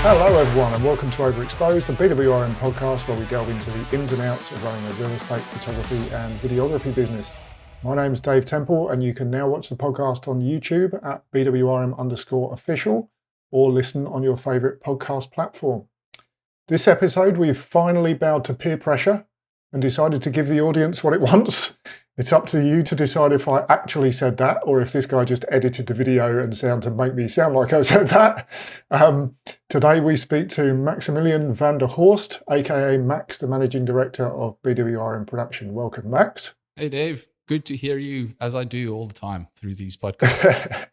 Hello everyone and welcome to Overexposed, the BWRM podcast where we delve into the ins and outs of running a real estate photography and videography business. My name is Dave Temple and you can now watch the podcast on YouTube at BWRM_official or listen on your favourite podcast platform. This episode we've finally bowed to peer pressure and decided to give the audience what it wants. It's up to you to decide if I actually said that or if this guy just edited the video and sound to make me sound like I said that. Today we speak to Maximilian van der Horst, aka Max, the Managing Director of BWRM Production. Welcome, Max. Hey, Dave. Good to hear you, as I do all the time through these podcasts.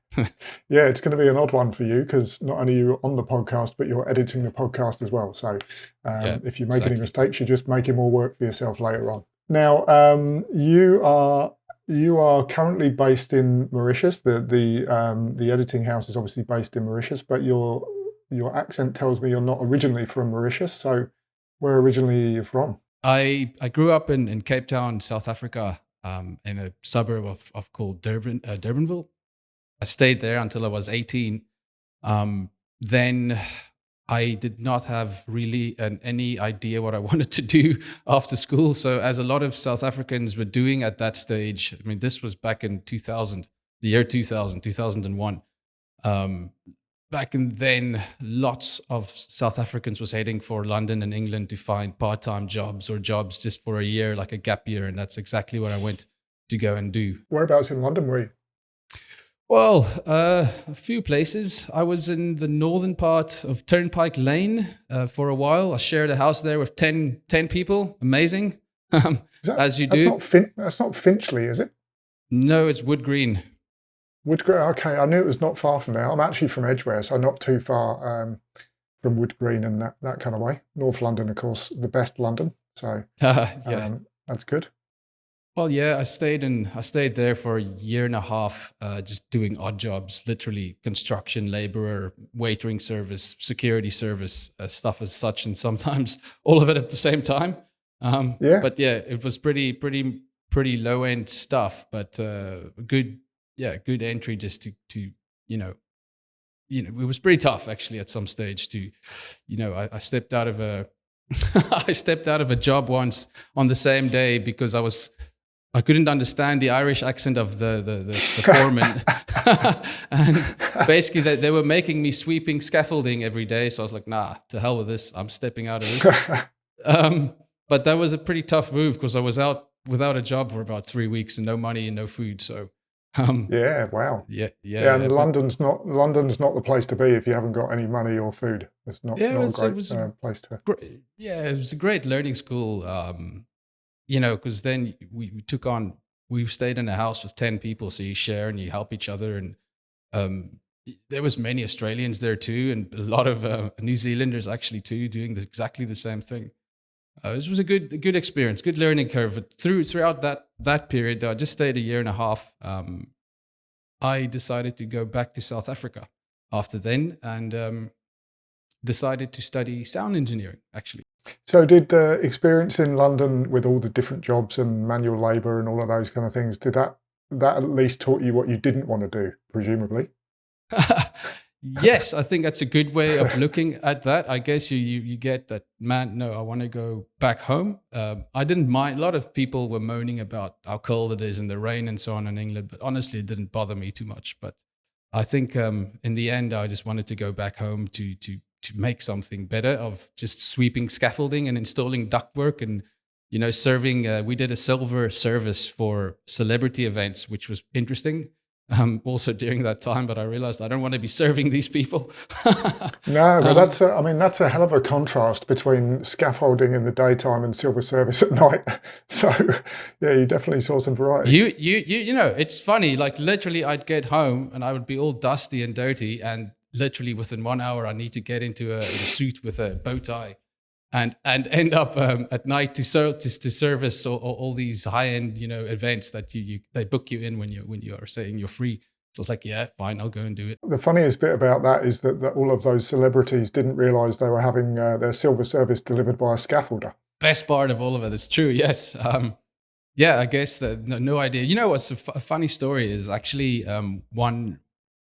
Yeah, it's going to be an odd one for you because not only are you on the podcast, but you're editing the podcast as well. So if you make any mistakes, you're just making more work for yourself later on. Now, you are currently based in Mauritius. The editing house is obviously based in Mauritius, but your accent tells me you're not originally from Mauritius. So where originally are you from? I grew up in Cape Town, South Africa, in a suburb of called Durbanville. I stayed there until I was 18. Then I did not have really any idea what I wanted to do after school. So as a lot of South Africans were doing at that stage, I mean, this was back in 2000, the year 2000, 2001. Back then, lots of South Africans was heading for London and England to find part-time jobs or jobs just for a year, like a gap year. And that's exactly what I went to go and do. Whereabouts in London were you? Well, a few places. I was in the northern part of Turnpike Lane for a while. I shared a house there with 10 people. Amazing, as you do. That's not Finchley, is it? No, it's Wood Green. Wood Green, okay. I knew it was not far from there. I'm actually from Edgware, so not too far from Wood Green and that kind of way. North London, of course, the best London. So that's good. Well, yeah, I stayed there for a year and a half, just doing odd jobs, literally construction laborer, waitering service, security service, stuff as such, and sometimes all of it at the same time. But yeah, it was pretty low end stuff, but good entry just to it was pretty tough actually at some stage to, I stepped out of a I stepped out of a job once on the same day because I couldn't understand the Irish accent of the foreman. And basically they were making me sweeping scaffolding every day. So I was like, nah, to hell with this. I'm stepping out of this. But that was a pretty tough move because I was out without a job for about 3 weeks and no money and no food. So yeah, wow. Yeah. And London's not the place to be if you haven't got any money or food. It's not a great place to. Yeah, it was a great learning school. Because then we stayed in a house with 10 people, so you share and you help each other. And there was many Australians there too, and a lot of New Zealanders actually too, doing exactly the same thing. This was a good experience, good learning curve. But throughout that period, I just stayed a year and a half. I decided to go back to South Africa after then, and decided to study sound engineering, actually. So did the experience in London with all the different jobs and manual labour and all of those kind of things, did that at least taught you what you didn't want to do, presumably? Yes, I think that's a good way of looking at that. I guess you get that, man, no, I want to go back home. I didn't mind. A lot of people were moaning about how cold it is and the rain and so on in England, but honestly, it didn't bother me too much. But I think in the end, I just wanted to go back home to make something better of just sweeping scaffolding and installing ductwork and, serving. We did a silver service for celebrity events, which was interesting. Also during that time, but I realized I don't want to be serving these people. No, but that's a hell of a contrast between scaffolding in the daytime and silver service at night. So yeah, you definitely saw some variety. It's funny, like literally I'd get home and I would be all dusty and dirty, and literally within 1 hour I need to get into a suit with a bow tie and end up at night to service all these high-end events that they book you in when you are saying you're free. So it's like, yeah, fine, I'll go and do it. The funniest bit about that is that all of those celebrities didn't realize they were having their silver service delivered by a scaffolder. Best part of all of it is true, yes. Yeah, I guess no idea. What's a funny story is actually one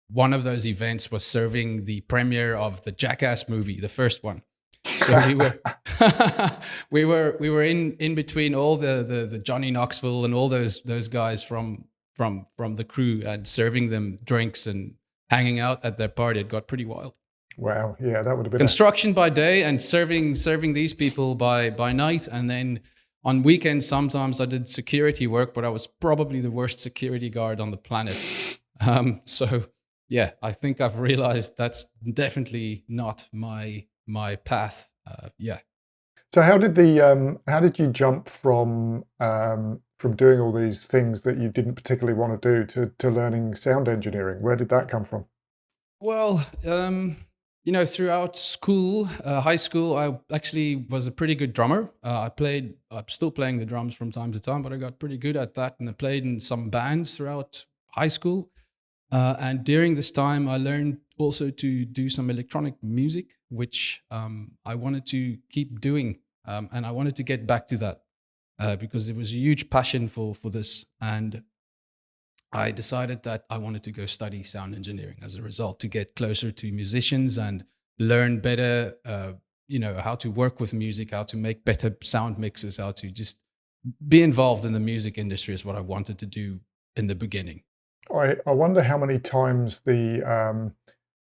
one of those events was serving the premiere of the Jackass movie, the first one. So we were we were in between all the Johnny Knoxville and all those guys from the crew, and serving them drinks and hanging out at their party. It got pretty wild. Wow, yeah, that would have been Construction by day and serving these people by night, and then on weekends sometimes I did security work, but I was probably the worst security guard on the planet. So yeah, I think I've realized that's definitely not my path. Yeah. So how did you jump from doing all these things that you didn't particularly want to do to learning sound engineering? Where did that come from? Well, throughout school, high school, I actually was a pretty good drummer. I'm still playing the drums from time to time, but I got pretty good at that. And I played in some bands throughout high school. And during this time, I learned also to do some electronic music, which I wanted to keep doing. And I wanted to get back to that because there was a huge passion for this. And I decided that I wanted to go study sound engineering as a result, to get closer to musicians and learn better, how to work with music, how to make better sound mixes, how to just be involved in the music industry is what I wanted to do in the beginning. I wonder how many times the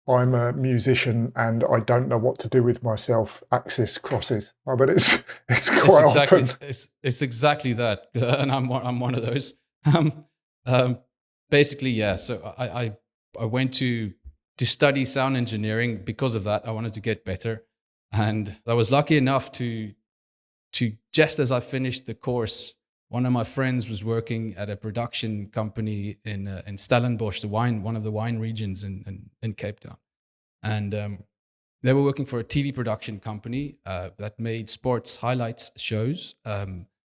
I'm a musician and I don't know what to do with myself axis crosses. I bet it's It's quite exactly often. it's exactly that, and I'm one of those. Um, um, Basically, yeah. So I went to study sound engineering because of that. I wanted to get better, and I was lucky enough to just as I finished the course, one of my friends was working at a production company in Stellenbosch, one of the wine regions in Cape Town, and they were working for a TV production company that made sports highlights shows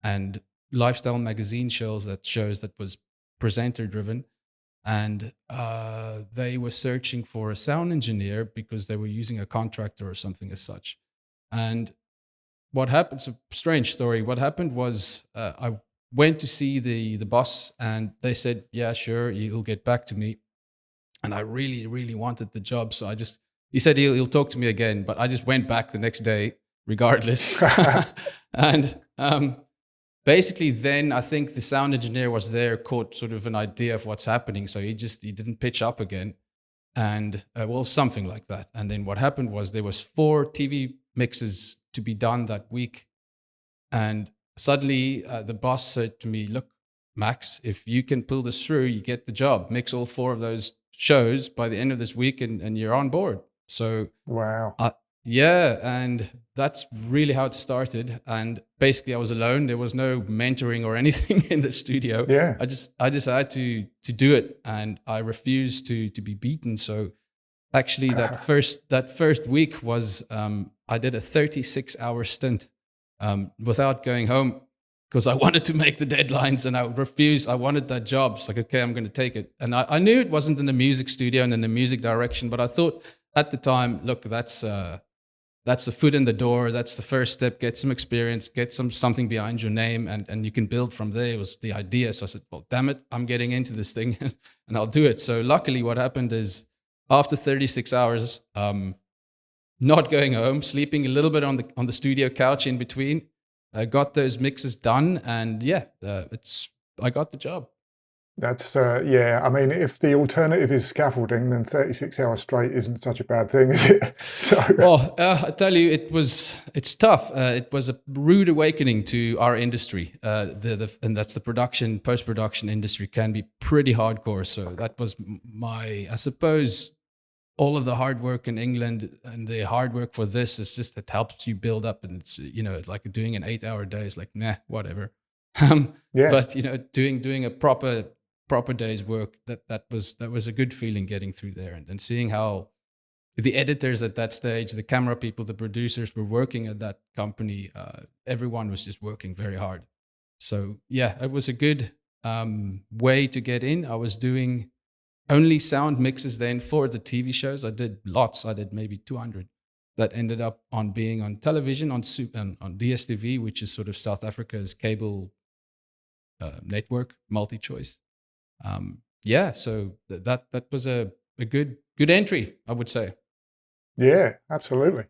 and lifestyle magazine shows that was presenter driven. And they were searching for a sound engineer because they were using a contractor or something as such. And what happened? It's a strange story. What happened was I went to see the boss, and they said, "Yeah, sure, he'll get back to me." And I really, really wanted the job, so he said he'll talk to me again, but I just went back the next day regardless. And basically, then I think the sound engineer was there, caught sort of an idea of what's happening, so he didn't pitch up again, and well, something like that. And then what happened was there was 4 TV mixes to be done that week, and suddenly the boss said to me, "Look, Max, if you can pull this through, you get the job. Mix all 4 of those shows by the end of this week, and you're on board." So Wow. uh, yeah, and that's really how it started. And basically, I was alone. There was no mentoring or anything in the studio. Yeah. I just had to do it, and I refused to be beaten. So actually, that first week was I did a 36-hour stint without going home because I wanted to make the deadlines, and I refused. I wanted that job. It's like, okay, I'm going to take it. And I knew it wasn't in the music studio and in the music direction, but I thought at the time, look, that's the foot in the door. That's the first step. Get some experience, get something behind your name, and you can build from there. It was the idea. So I said, well, damn it, I'm getting into this thing, and I'll do it. So luckily, what happened is after 36 hours, not going home, sleeping a little bit on the studio couch in between, I got those mixes done, and yeah, I got the job. That's yeah. I mean, if the alternative is scaffolding, then 36 hours straight isn't such a bad thing, is it? So Well, I tell you, it's tough. It was a rude awakening to our industry. And that's the post production industry can be pretty hardcore. So that was I suppose, all of the hard work in England and the hard work for this is just it helps you build up, and it's like doing an 8-hour day is like nah, whatever. Um, yeah, but doing a proper day's work, that was a good feeling getting through there, and seeing how the editors at that stage, the camera people, the producers were working at that company. Everyone was just working very hard. So yeah, it was a good way to get in. I was doing only sound mixes then for the TV shows. I did lots. I did maybe 200 that ended up on being on television on DSTV, which is sort of South Africa's cable network, multi-choice. Yeah, so that was a a good entry, I would say. Yeah, absolutely.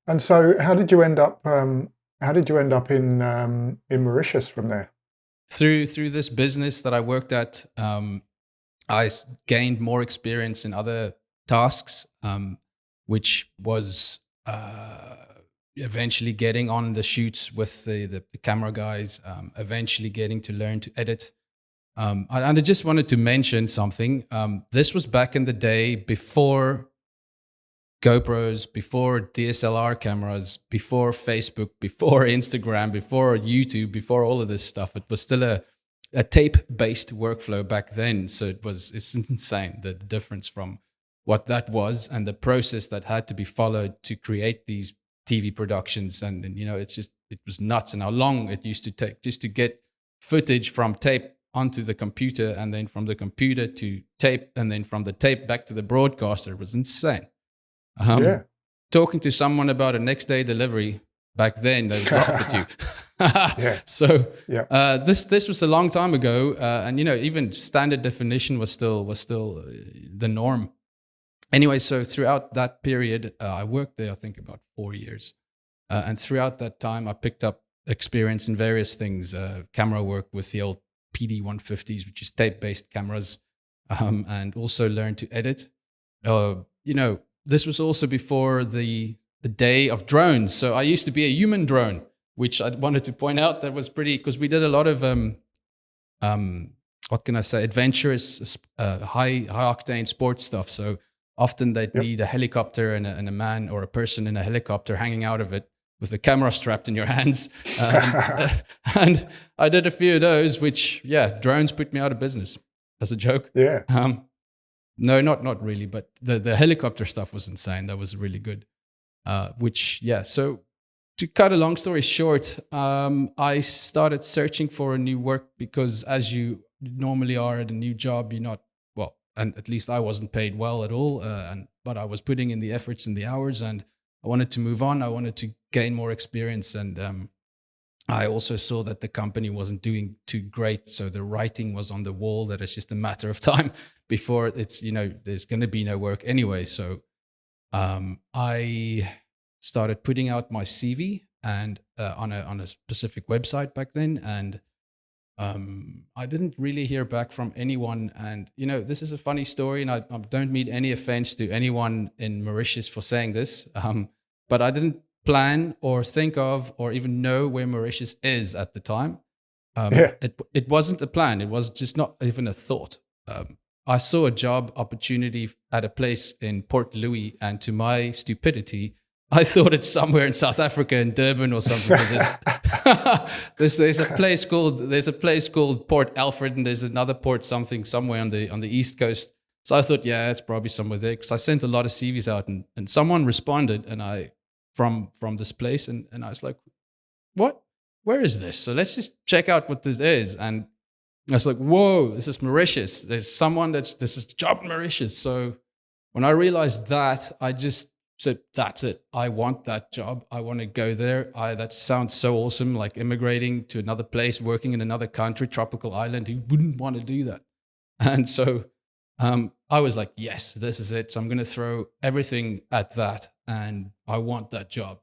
And so, how did you end up? How did you end up in Mauritius from there? Through this business that I worked at, gained more experience in other tasks, which was eventually getting on the shoots with the camera guys, eventually getting to learn to edit. And I just wanted to mention something. This was back in the day before GoPros, before DSLR cameras, before Facebook, before Instagram, before YouTube, before all of this stuff. It was still a tape-based workflow back then. So it's insane, the difference from what that was and the process that had to be followed to create these TV productions. And it was nuts. And how long it used to take just to get footage from tape onto the computer, and then from the computer to tape, and then from the tape back to the broadcaster. It was insane. Yeah, Talking to someone about a next day delivery back then, they would laugh at you. yeah, So yeah, this was a long time ago, and even standard definition was still the norm. Anyway, so throughout that period, I worked there, I think, about 4 years, and throughout that time, I picked up experience in various things: camera work with the old PD-150s, which is tape-based cameras, and also learned to edit. Uh, you know, this was also before the day of drones. So I used to be a human drone, which I wanted to point out that was pretty, because we did a lot of um, what can I say, adventurous, high octane sports stuff. So often they'd yep. need a helicopter and a man or a person in a helicopter hanging out of it with a camera strapped in your hands. And I did a few of those, which, yeah, drones put me out of business as a joke. Yeah, No, not really, but the helicopter stuff was insane. That was really good. Which, yeah. So to cut a long story short, I started searching for a new work because, as you normally are at a new job, you're not well, and at least I wasn't paid well at all. But I was putting in the efforts and the hours, and I wanted to move on. I wanted to gain more experience, and I also saw that the company wasn't doing too great. So the writing was on the wall that it's just a matter of time before there's going to be no work anyway. So I started putting out my CV and on a specific website back then, and I didn't really hear back from anyone. And this is a funny story, and I don't mean any offense to anyone in Mauritius for saying this, but I didn't plan or think of or even know where Mauritius is at the time. yeah, It wasn't a plan. It was just not even a thought. I saw a job opportunity at a place in Port Louis, and to my stupidity, I thought it's somewhere in South Africa, in Durban or something. There's a place called Port Alfred, and there's another port something somewhere on the east coast. So I thought, yeah, it's probably somewhere there, because I sent a lot of CVs out, and someone responded, and I from this place, and I was like, what? Where is this? So let's just check out what this is. And I was like, whoa, this is Mauritius. This is the job in Mauritius. So when I realized that, I just said, that's it. I want that job. I want to go there. That sounds so awesome, like immigrating to another place, working in another country, tropical island. Who wouldn't want to do that? And so I was like, yes, this is it. So I'm going to throw everything at that, and I want that job.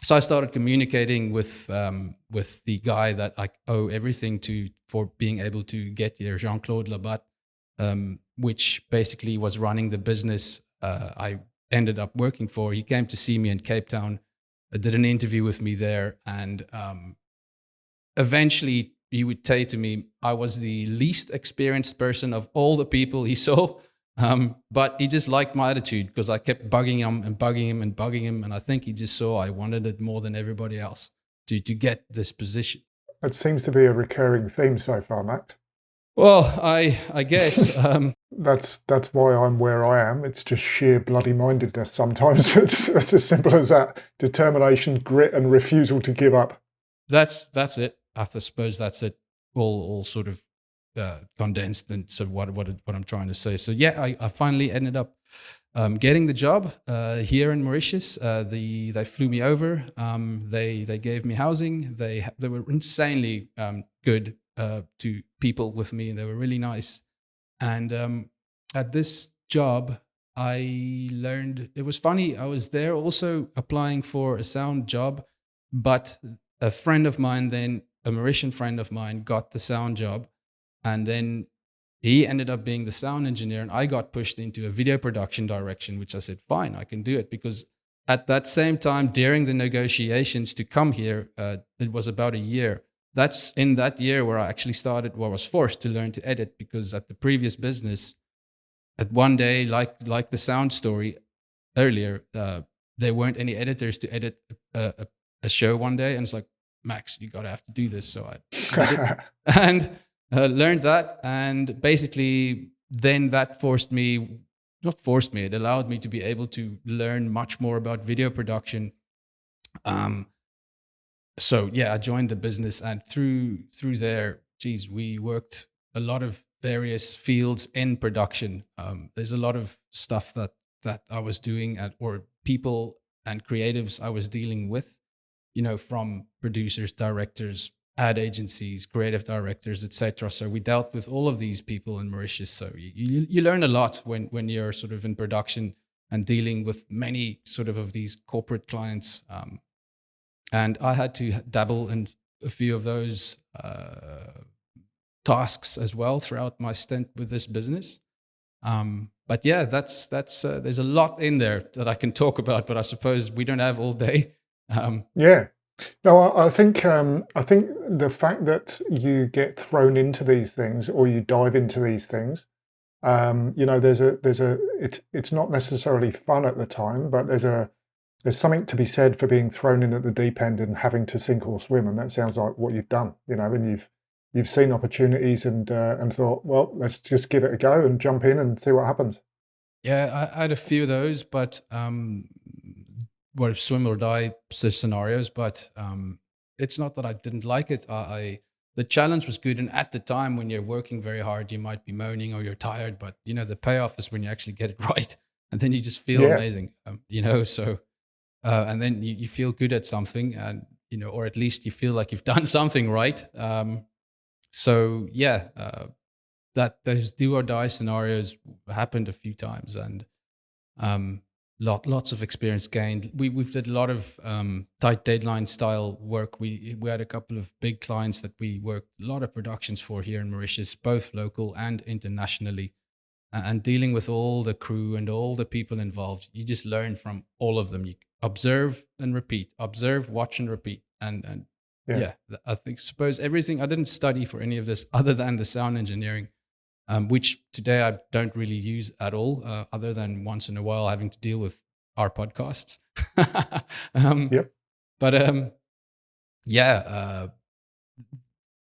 So I started communicating with the guy that I owe everything to for being able to get here, Jean-Claude Labat, which basically was running the business I ended up working for. He came to see me in Cape Town, did an interview with me there, and eventually he would say to me, I was the least experienced person of all the people he saw. But he just liked my attitude, because I kept bugging him and bugging him and bugging him. And I think he just saw I wanted it more than everybody else to get this position. it seems to be a recurring theme so far, Matt. Well, I guess. That's why I'm where I am. It's just sheer bloody mindedness sometimes. It's as simple as that. Determination, grit, and refusal to give up. That's it. I suppose that's it. All sort of condensed into what I'm trying to say. So yeah, I finally ended up getting the job here in Mauritius. They flew me over. They gave me housing. They were insanely good to people with me. They were really nice. And at this job, I learned it was funny. I was there also applying for a sound job, but a friend of mine, then a Mauritian friend of mine, got the sound job. And then he ended up being the sound engineer, and I got pushed into a video production direction, which I said, fine, I can do it. Because at that same time, during the negotiations to come here, it was about a year. That's in that year where I actually started, where I was forced to learn to edit, because at the previous business, at one day, like the sound story earlier, there weren't any editors to edit a show one day, and it's like, Max, you gotta have to do this. So I did it and learned that, and basically then that forced me, not forced me, it allowed me to be able to learn much more about video production. Um, so yeah, I joined the business, and through there, geez, we worked a lot of various fields in production. There's a lot of stuff that I was doing or people and creatives I was dealing with, from producers, directors, ad agencies, creative directors, etc. So we dealt with all of these people in Mauritius. So you learn a lot when you're sort of in production and dealing with many of these corporate clients. And I had to dabble in a few of those tasks as well throughout my stint with this business. But yeah, that's there's a lot in there that I can talk about, but I suppose we don't have all day. Yeah. No, I think the fact that you get thrown into these things or you dive into these things, it's not necessarily fun at the time, but there's something to be said for being thrown in at the deep end and having to sink or swim, and that sounds like what you've done. And you've seen opportunities and thought, well, let's just give it a go and jump in and see what happens. Yeah, I had a few of those, but were swim or die scenarios. But it's not that I didn't like it. The challenge was good, and at the time when you're working very hard, you might be moaning or you're tired, but the payoff is when you actually get it right, and then you just feel Yeah, amazing. So and then you feel good at something, and or at least you feel like you've done something right. So yeah, that those do or die scenarios happened a few times, and um, lots of experience gained. We've did a lot of tight deadline style work. We had a couple of big clients that we worked a lot of productions for here in Mauritius, both local and internationally. And dealing with all the crew and all the people involved, you just learn from all of them. You observe and repeat, observe, watch and repeat, and yeah, yeah, I think suppose everything. I didn't study for any of this other than the sound engineering, which today I don't really use at all, other than once in a while having to deal with our podcasts. um, yep, but yeah,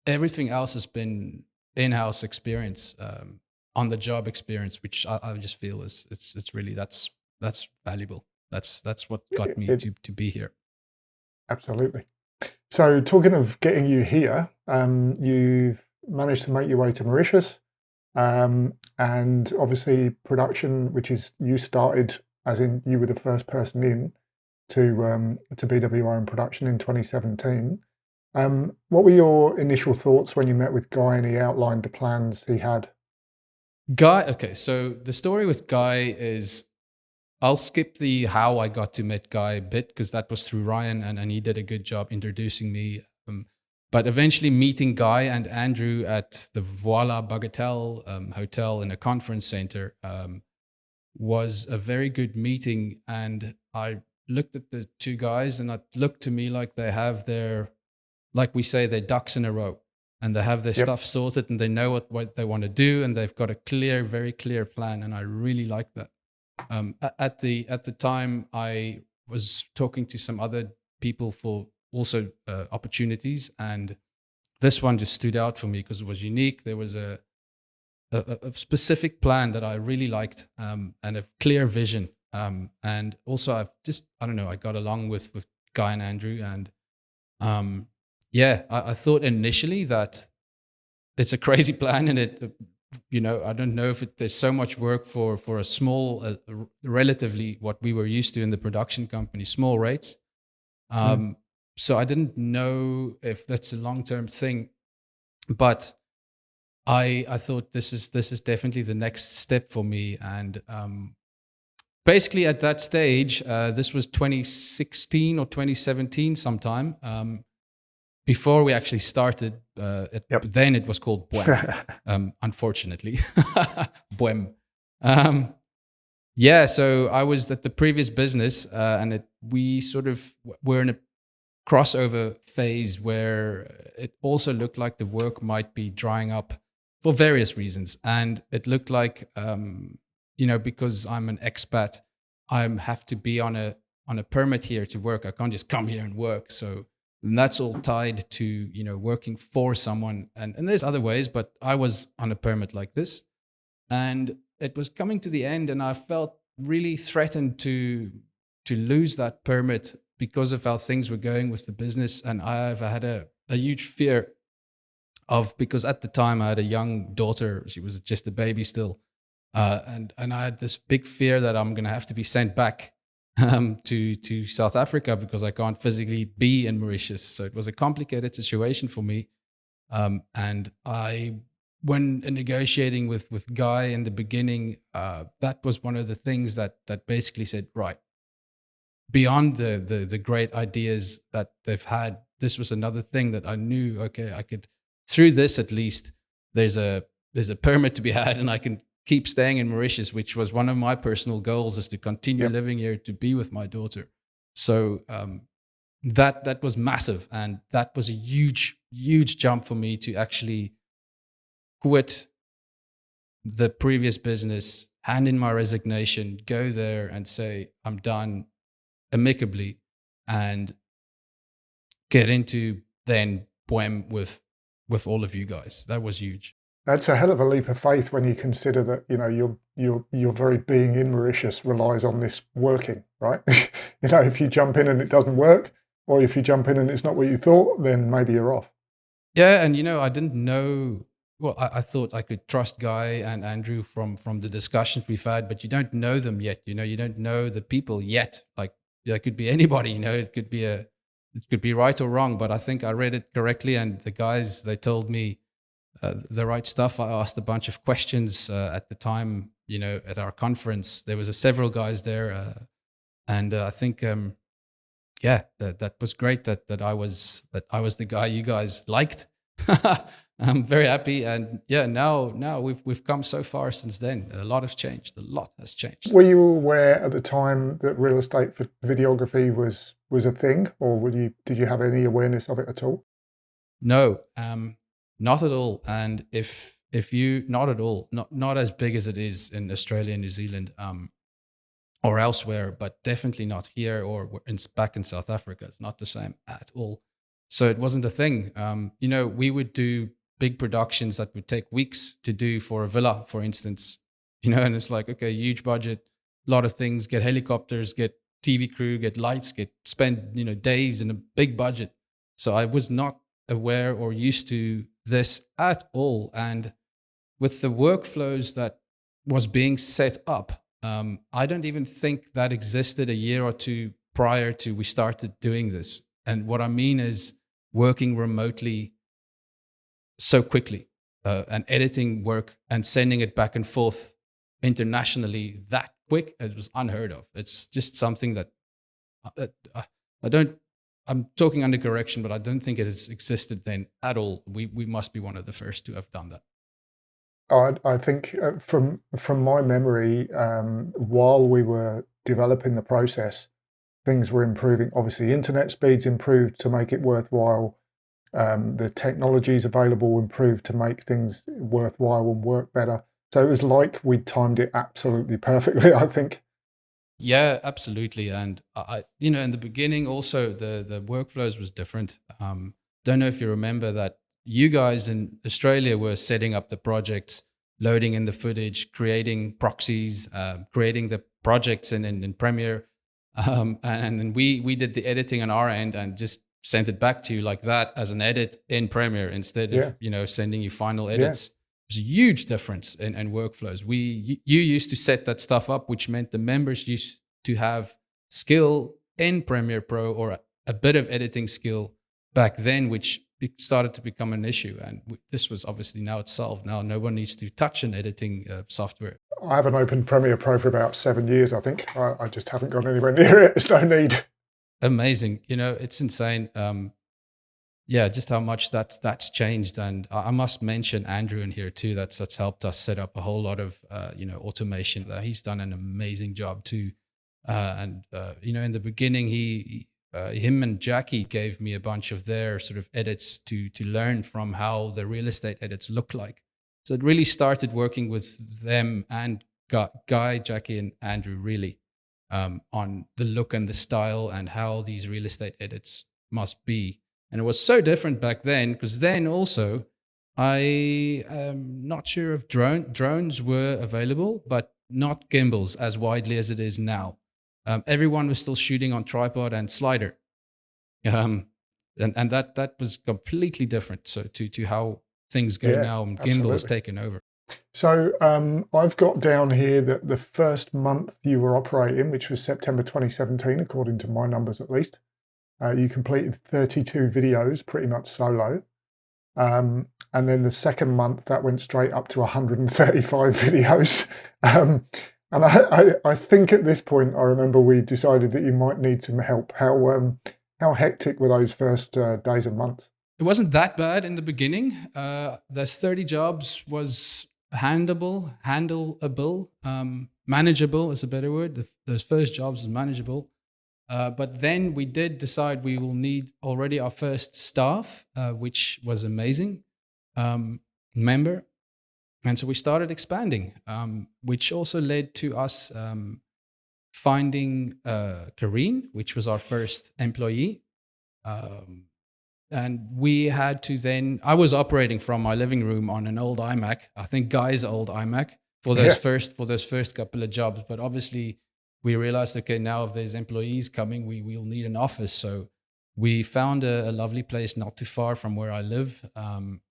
everything else has been in-house experience, on the job experience, which I just feel is it's really that's valuable. That's what got me it to be here. absolutely. So, talking of getting you here, you've managed to make your way to Mauritius, and obviously production, which is you started as in you were the first person in to BWRM Production in 2017. What were your initial thoughts when you met with Guy and he outlined the plans he had? Guy, okay, so the story with Guy is I'll skip the how I got to meet Guy a bit because that was through Ryan, and he did a good job introducing me. But eventually meeting Guy and Andrew at the Voila Bagatelle hotel in a conference center was a very good meeting. And I looked at the two guys, and it looked to me like they have their, like we say, their ducks in a row, and they have their Yep. stuff sorted, and they know what they want to do, and they've got a clear, very clear plan. And I really like that. At the time, I was talking to some other people for also opportunities, and this one just stood out for me because it was unique. There was a specific plan that I really liked, and a clear vision. And also, I don't know, I got along with Guy and Andrew, and yeah, I thought initially that it's a crazy plan, and I don't know if there's so much work for a small, relatively what we were used to in the production company, small rates. Mm. um so I didn't know if that's a long-term thing, but I thought this is definitely the next step for me, and basically at that stage, this was 2016 or 2017 sometime. Before we actually started, Yep. then it was called BWRM, unfortunately. BWRM. Um, yeah, so I was at the previous business, and we sort of were in a crossover phase where it also looked like the work might be drying up for various reasons. And it looked like, because I'm an expat, I have to be on a permit here to work. I can't just come here and work. So and that's all tied to working for someone. And there's other ways, but I was on a permit like this, and it was coming to the end, and I felt really threatened to lose that permit because of how things were going with the business. And I've had a huge fear of, because at the time I had a young daughter, she was just a baby still, and I had this big fear that I'm going to have to be sent back to South Africa because I can't physically be in Mauritius. So it was a complicated situation for me, and when negotiating with Guy in the beginning, that was one of the things that basically said, right, beyond the great ideas that they've had, this was another thing that I knew. Okay, I could, through this at least, there's a permit to be had, and I can keep staying in Mauritius, which was one of my personal goals, is to continue Yep. living here to be with my daughter. So that was massive, and that was a huge jump for me to actually quit the previous business, hand in my resignation, go there and say I'm done amicably, and get into then Poem with all of you guys. That was huge. That's a hell of a leap of faith when you consider that, your very being in Mauritius relies on this working, right? If you jump in and it doesn't work, or if you jump in and it's not what you thought, then maybe you're off. Yeah, and I didn't know. Well, I thought I could trust Guy and Andrew from the discussions we've had, but you don't know them yet. You don't know the people yet. Like, there could be anybody. It could be right or wrong. But I think I read it correctly, and the guys, they told me the right stuff. I asked a bunch of questions at the time. At our conference, there was several guys there, and I think yeah, that was great that I was the guy you guys liked. I'm very happy, and yeah, now we've come so far since then. A lot has changed. A lot has changed. Were you aware at the time that real estate for videography was a thing, or did you have any awareness of it at all? No, not at all. And if you not at all, not as big as it is in Australia and New Zealand, or elsewhere, but definitely not here or back in South Africa. It's not the same at all. So it wasn't a thing. We would do big productions that would take weeks to do for a villa, for instance. And it's like, okay, huge budget, a lot of things, get helicopters, get TV crew, get lights, get spend days in a big budget. So I was not aware or used to this at all. And with the workflows that was being set up, I don't even think that existed a year or two prior to we started doing this. And what I mean is working remotely so quickly, and editing work and sending it back and forth internationally that quick. It was unheard of. It's just something that I don't. I'm talking under correction, but I don't think it has existed then at all. We must be one of the first to have done that. I think from my memory, while we were developing the process, things were improving. Obviously, internet speeds improved to make it worthwhile. The technologies available improved to make things worthwhile and work better. So it was like we timed it absolutely perfectly, I think. Yeah, absolutely. And in the beginning, also the workflows was different. Don't know if you remember that you guys in Australia were setting up the projects, loading in the footage, creating proxies, creating the projects in Premiere, and then we did the editing on our end and just sent it back to you like that as an edit in Premiere instead Yeah, of sending you final yeah, edits. There's a huge difference in workflows. You used to set that stuff up, which meant the members used to have skill in Premiere Pro or a bit of editing skill back then, which it started to become an issue. And this was obviously, now it's solved. Now no one needs to touch an editing software. I haven't opened Premiere Pro for about 7 years, I think. I just haven't gone anywhere near it. There's no need. Amazing. It's insane. Yeah, just how much that's changed. And I must mention Andrew in here too. That's helped us set up a whole lot of automation. He's done an amazing job too. In the beginning, him and Jackie gave me a bunch of their sort of edits to learn from how the real estate edits look like. So it really started working with them and Guy, Jackie, and Andrew really on the look and the style and how these real estate edits must be. And it was so different back then, because then also I am not sure if drones were available, but not gimbals as widely as it is now. Everyone was still shooting on tripod and slider, and that was completely different. So to how things go now, and gimbal has taken over. So I've got down here that the first month you were operating, which was September 2017, according to my numbers at least, you completed 32 videos pretty much solo. And then the second month that went straight up to 135 videos. And I think at this point, I remember we decided that you might need some help. How hectic were those first days and months? It wasn't that bad in the beginning. Those 30 jobs was handleable, manageable is a better word. Those first jobs was manageable. But then we did decide we will need already our first staff, which was amazing, member. And so we started expanding, which also led to us finding Kareen, which was our first employee. And we had to then, I was operating from my living room on an old iMac, I think Guy's old iMac for those first couple of jobs. But obviously we realized, okay, now if there's employees coming, we'll need an office. So we found a lovely place not too far from where I live.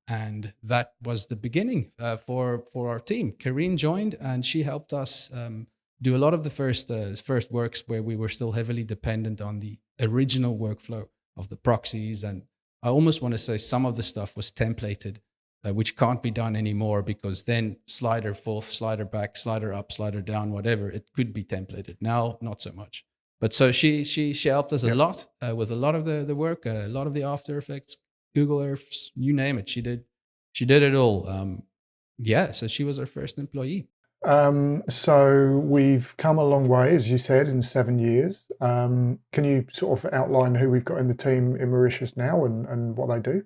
And that was the beginning for our team. Kareen joined and she helped us do a lot of the first works where we were still heavily dependent on the original workflow of the proxies. And I almost want to say some of the stuff was templated, which can't be done anymore, because then slider forth, slider back, slider up, slider down, whatever, it could be templated. Now, not so much. But so she helped us a lot with a lot of the work, a lot of the After Effects, Google Earths, you name it. She did it all. So she was our first employee. So we've come a long way, as you said, in 7 years. Can you sort of outline who we've got in the team in Mauritius now and what they do?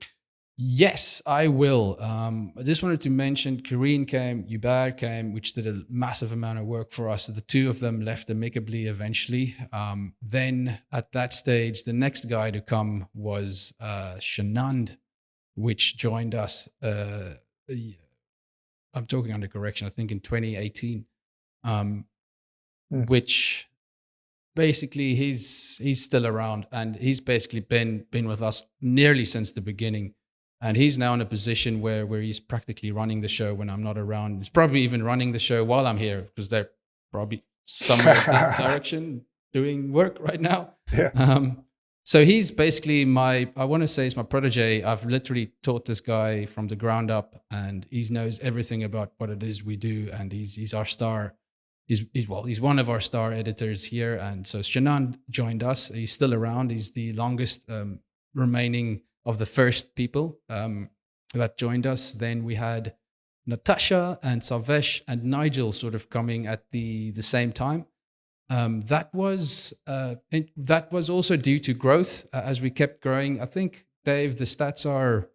Yes, I will. I just wanted to mention Kareen came, Hubert came, which did a massive amount of work for us. The two of them left amicably eventually. Then at that stage, the next guy to come was Shanand, which joined us. I'm talking under correction, I think in 2018, which basically he's still around, and he's basically been with us nearly since the beginning. And he's now in a position where he's practically running the show when I'm not around. He's probably even running the show while I'm here, because they're probably somewhere in that direction doing work right now. Yeah. So he's basically I want to say he's my protege. I've literally taught this guy from the ground up, and he knows everything about what it is we do. And he's our star. He's one of our star editors here. And so Shanand joined us. He's still around. He's the longest remaining of the first people that joined us. Then we had Natasha and Savesh and Nigel sort of coming at the same time. That was also due to growth as we kept growing. I think, Dave, the stats are,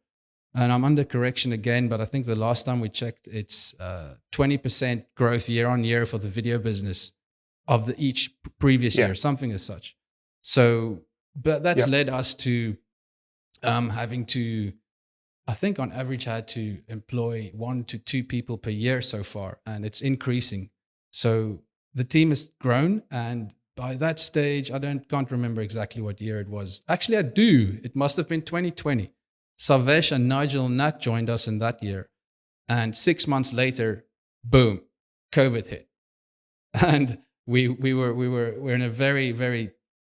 and I'm under correction again, but I think the last time we checked, it's 20% growth year on year for the video business of each previous year, something as such. So, but that's led us to having to, I think on average, had to employ 1 to 2 people per year so far, and it's increasing. So the team has grown, and by that stage, can't remember exactly what year it was. Actually, I do. It must have been 2020. Savesh and Nigel and Nat joined us in that year, and 6 months later, boom, COVID hit, and we're in a very, very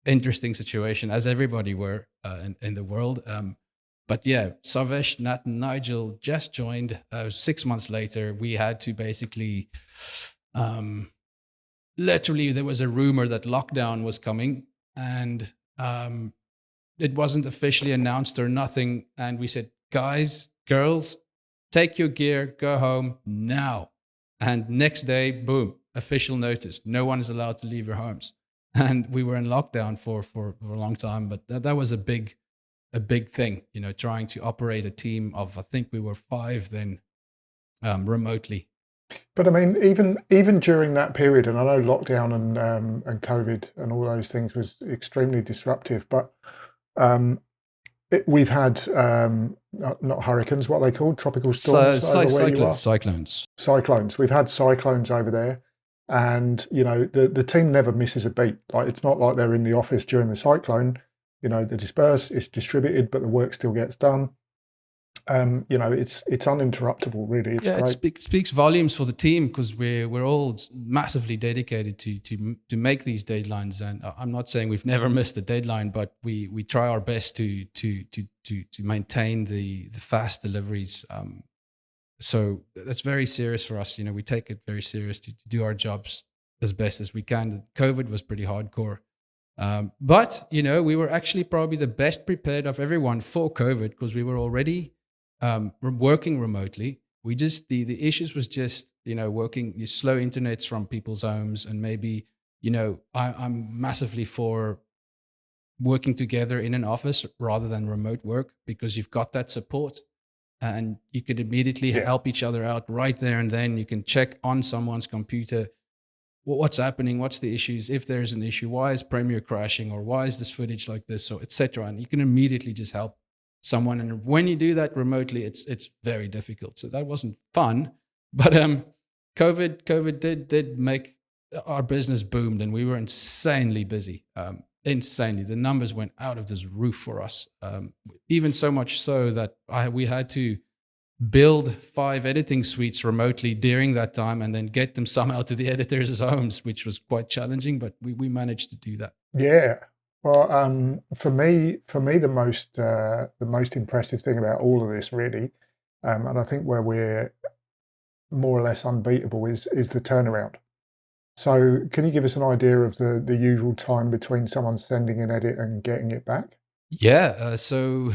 interesting situation, as everybody were in the world. But yeah, Savesh, Nat, and Nigel just joined. 6 months later, we had to basically, um, literally, there was a rumor that lockdown was coming, and it wasn't officially announced or nothing. And we said, guys, girls, take your gear, go home now. And next day, boom, official notice. No one is allowed to leave your homes. And we were in lockdown for a long time, but that was a big thing, trying to operate a team of, I think we were 5 then, remotely. But I mean, even during that period, and I know lockdown and COVID and all those things was extremely disruptive, but um, we've had not hurricanes, what are they called? Tropical So, storms over where you are? cyclones. Cyclones. We've had cyclones over there, and the team never misses a beat. Like, it's not like they're in the office during the cyclone. They disperse, it's distributed, but the work still gets done. It's uninterruptible, really. It's Yeah, it great. speaks volumes for the team because we're all massively dedicated to make these deadlines. And I'm not saying we've never missed a deadline, but we try our best to maintain the fast deliveries. So that's very serious for us. We take it very serious to do our jobs as best as we can. COVID was pretty hardcore. But we were actually probably the best prepared of everyone for COVID because we were already working remotely. We just the issues was just working slow internets from people's homes, and maybe I'm massively for working together in an office rather than remote work because you've got that support and you could immediately Yeah. help each other out right there and then. You can check on someone's computer what's happening, what's the issues, if there's an issue, why is Premiere crashing, or why is this footage like this, or etc. And you can immediately just help someone. And when you do that remotely, it's very difficult. So that wasn't fun, but COVID did make our business boomed, and we were insanely busy. Insanely, the numbers went out of this roof for us. Even so much so that we had to build 5 editing suites remotely during that time and then get them somehow to the editors' homes, which was quite challenging, but we managed to do that. Yeah. Well, for me, the most impressive thing about all of this, really, and I think where we're more or less unbeatable is the turnaround. So, can you give us an idea of the usual time between someone sending an edit and getting it back? Yeah. So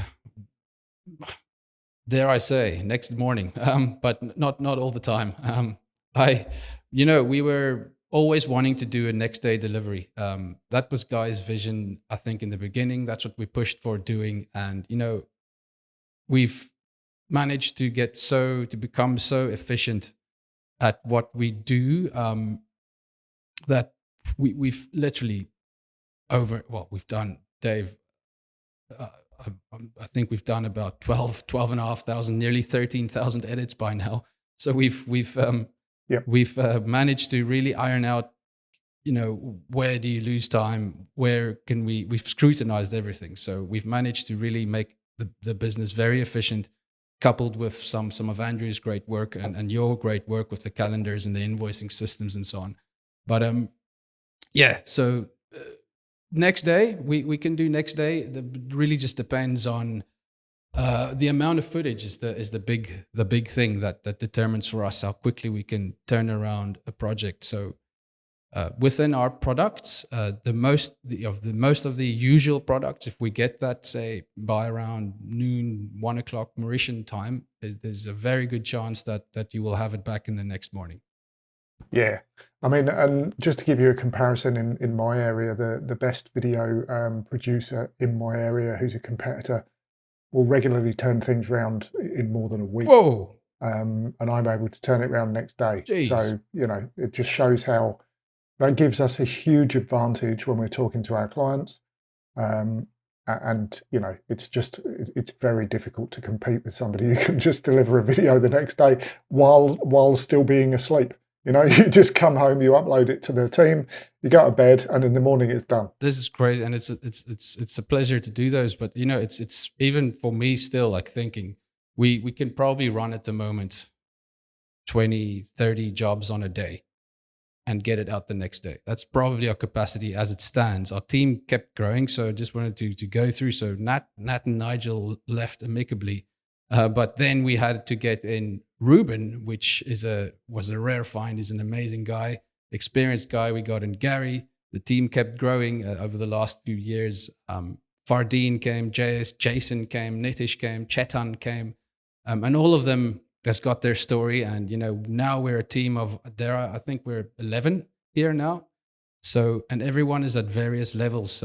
dare I say, next morning, but not all the time. I, we were always wanting to do a next day delivery. That was Guy's vision, I think, in the beginning. That's what we pushed for doing, and we've managed to become so efficient at what we do, that we've literally we've done, Dave. uh, I think we've done about 12,500, nearly 13,000 edits by now. So Yep. we've managed to really iron out, where do you lose time? Where can we've scrutinized everything. So we've managed to really make the business very efficient, coupled with some of Andrew's great work and your great work with the calendars and the invoicing systems and so on. But yeah, so next day we can do next day. Really just depends on the amount of footage is the big thing that determines for us how quickly we can turn around a project. So within our products, most of the usual products, if we get that, say, by around noon, 1 o'clock Mauritian time, there's a very good chance that you will have it back in the next morning. Yeah. I mean, and just to give you a comparison in my area, the best video producer in my area, who's a competitor, will regularly turn things around in more than a week. Whoa, And I'm able to turn it around next day. jeez. So, it just shows how that gives us a huge advantage when we're talking to our clients. Um, and it's very difficult to compete with somebody who can just deliver a video the next day while still being asleep. You just come home, you upload it to the team, you go to bed, and in the morning it's done. This is crazy, and it's a pleasure to do those. But it's even for me still, like, thinking we can probably run at the moment 20, 30 jobs on a day. and get it out the next day. That's probably our capacity as it stands. Our team kept growing, so just wanted to go through. So Nat and Nigel left amicably, but then we had to get in Ruben, which was a rare find. He's an amazing guy, experienced guy. We got in Gary. The team kept growing over the last few years. Fardeen came, Jason came, Nitish came, Chetan came, and all of them has got their story. And now we're a team of I think we're 11 here now. So, and everyone is at various levels,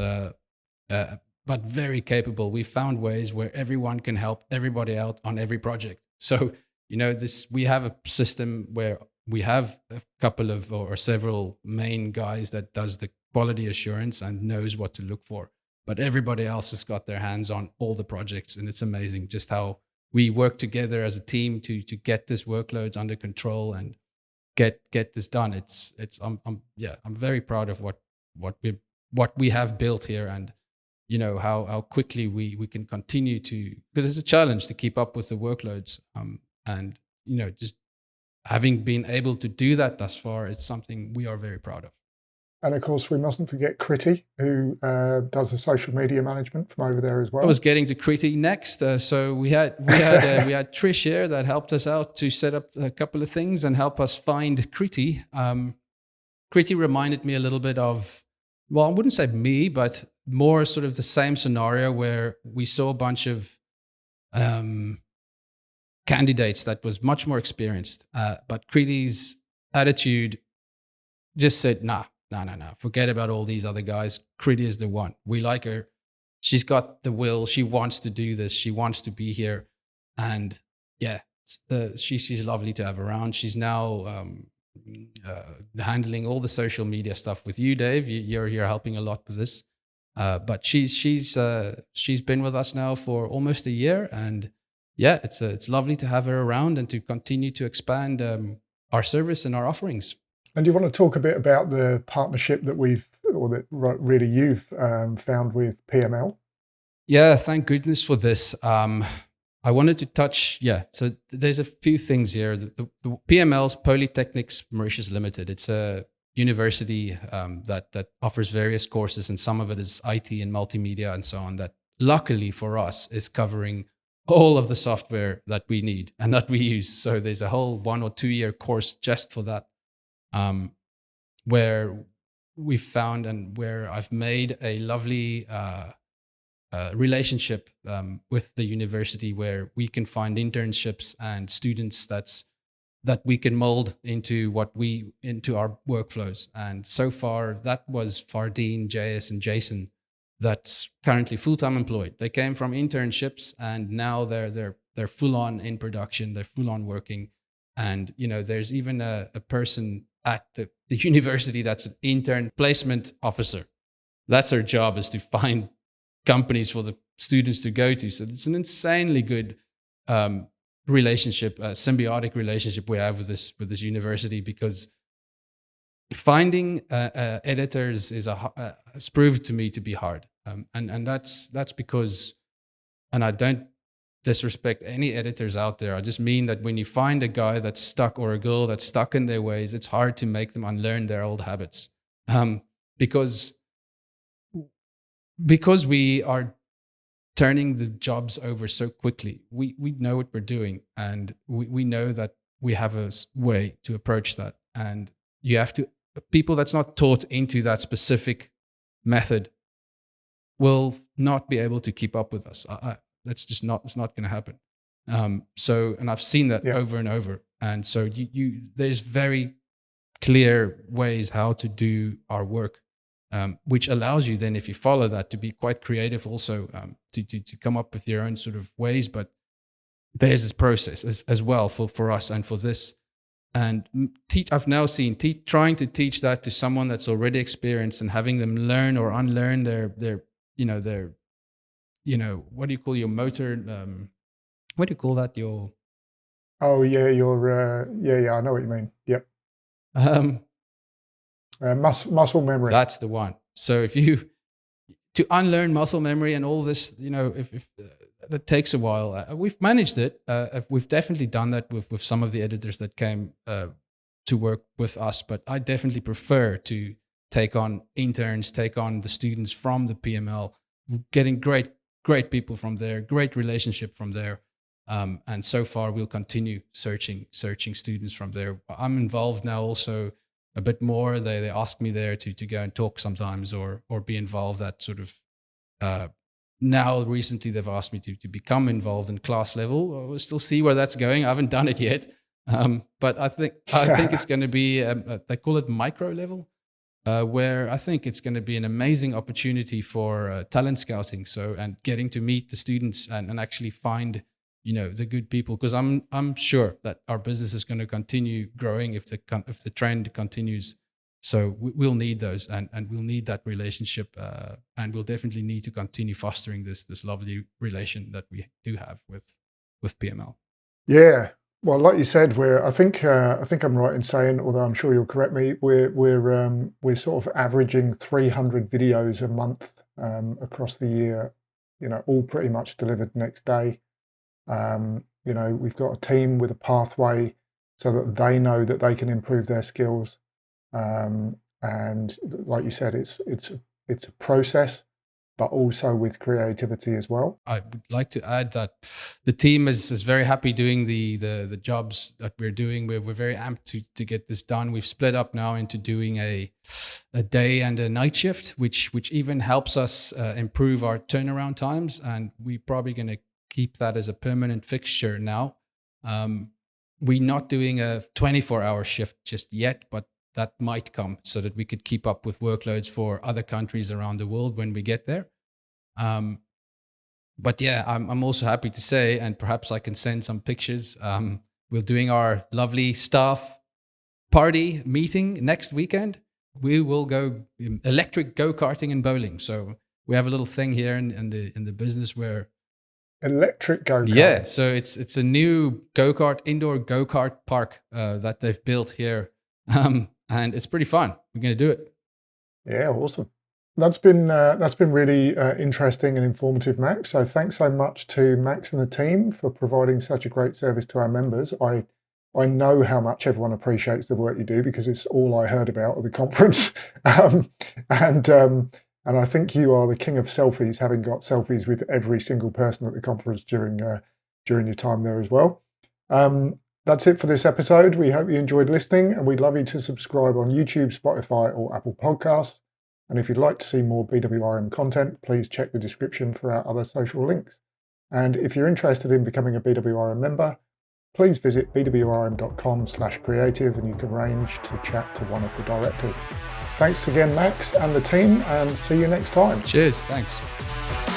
but very capable. We found ways where everyone can help everybody out on every project. So, we have a system where we have a couple of or several main guys that does the quality assurance and knows what to look for. But everybody else has got their hands on all the projects, and it's amazing just how we work together as a team to get this workloads under control and get this done. I'm very proud of what we have built here, and how quickly we can continue to, because it's a challenge to keep up with the workloads, and just having been able to do that thus far, it's something we are very proud of. And of course, we mustn't forget Critty, who does the social media management from over there as well. I was getting to Critty next. So we had Trish here that helped us out to set up a couple of things and help us find Critty. Critty reminded me a little bit of, well, I wouldn't say me, but more sort of the same scenario where we saw a bunch of candidates that was much more experienced, but Critty's attitude just said, nah, forget about all these other guys. Critty is the one. We like her. She's got the will. She wants to do this. She wants to be here. And yeah, she's lovely to have around. She's now handling all the social media stuff with you, Dave. You're helping a lot with this. But she's been with us now for almost a year. And yeah, it's lovely to have her around and to continue to expand our service and our offerings. And do you want to talk a bit about the partnership that really you've found with PML? Yeah, thank goodness for this. I wanted to touch, so there's a few things here. The PML's Polytechnics Mauritius Limited. It's a university that offers various courses, and some of it is IT and multimedia and so on, that luckily for us is covering all of the software that we need and that we use. So there's a whole 1 or 2 year course just for that. Where we found and where I've made a lovely relationship with the university, where we can find internships and students that we can mold into our workflows. And so far, that was Fardeen, JS, and Jason, that's currently full-time employed. They came from internships, and now they're full on in production. They're full on working. And there's even a person at the university that's an intern placement officer. That's her job, is to find companies for the students to go to. So it's an insanely good relationship, a symbiotic relationship we have with this university, because finding editors has proved to me to be hard. And that's because, and I don't disrespect any editors out there. I just mean that when you find a guy that's stuck or a girl that's stuck in their ways, it's hard to make them unlearn their old habits. Because we are turning the jobs over so quickly. We know what we're doing, and we know that we have a way to approach that. And you have to, people that's not taught into that specific method will not be able to keep up with us. That's just not, it's not going to happen. And I've seen that over and over. And so there's very clear ways how to do our work, which allows you then, if you follow that, to be quite creative also, to come up with your own sort of ways. But there's this process as well for us and for this. And I've now seen trying to teach that to someone that's already experienced, and having them learn or unlearn their what do you call your motor? What do you call that? Your I know what you mean. Yep. Muscle memory. That's the one. So to unlearn muscle memory and all this, if that takes a while. We've managed it. We've definitely done that with some of the editors that came to work with us, but I definitely prefer to take on interns, take on the students from the PML, getting great people from there, great relationship from there. And so far we'll continue searching students from there. I'm involved now also a bit more. They ask me there to go and talk sometimes, or be involved at sort of now recently they've asked me to become involved in class level. We'll still see where that's going. I haven't done it yet. But I think it's going to be they call it micro level, where I think it's going to be an amazing opportunity for talent scouting. So, and getting to meet the students and actually find, the good people, because I'm sure that our business is going to continue growing if the trend continues. So we'll need those, and we'll need that relationship, and we'll definitely need to continue fostering this lovely relation that we do have with PML. Yeah. Well, like you said, I think I'm right in saying, although I'm sure you'll correct me, we're sort of averaging 300 videos a month across the year, all pretty much delivered next day. We've got a team with a pathway so that they know that they can improve their skills. And like you said, it's a process, but also with creativity as well. I would like to add that the team is very happy doing the jobs that we're doing. We're very amped to get this done. We've split up now into doing a day and a night shift, which even helps us improve our turnaround times. And we're probably going to keep that as a permanent fixture now. We're not doing a 24-hour shift just yet, but that might come so that we could keep up with workloads for other countries around the world when we get there. But yeah, I'm also happy to say, and perhaps I can send some pictures. We're doing our lovely staff party meeting next weekend. We will go electric go-karting and bowling. So we have a little thing here in the business where electric go-kart. Yeah, so it's a new indoor go-kart park that they've built here, and it's pretty fun. We're going to do it. Yeah, awesome. That's been really interesting and informative, Max. So thanks so much to Max and the team for providing such a great service to our members. I know how much everyone appreciates the work you do because it's all I heard about at the conference. And I think you are the king of selfies, having got selfies with every single person at the conference during your time there as well. That's it for this episode. We hope you enjoyed listening, and we'd love you to subscribe on YouTube, Spotify, or Apple Podcasts. And if you'd like to see more BWRM content, please check the description for our other social links. And if you're interested in becoming a BWRM member, please visit bwrm.com/creative and you can arrange to chat to one of the directors. Thanks again, Max and the team, and see you next time. Cheers. Thanks.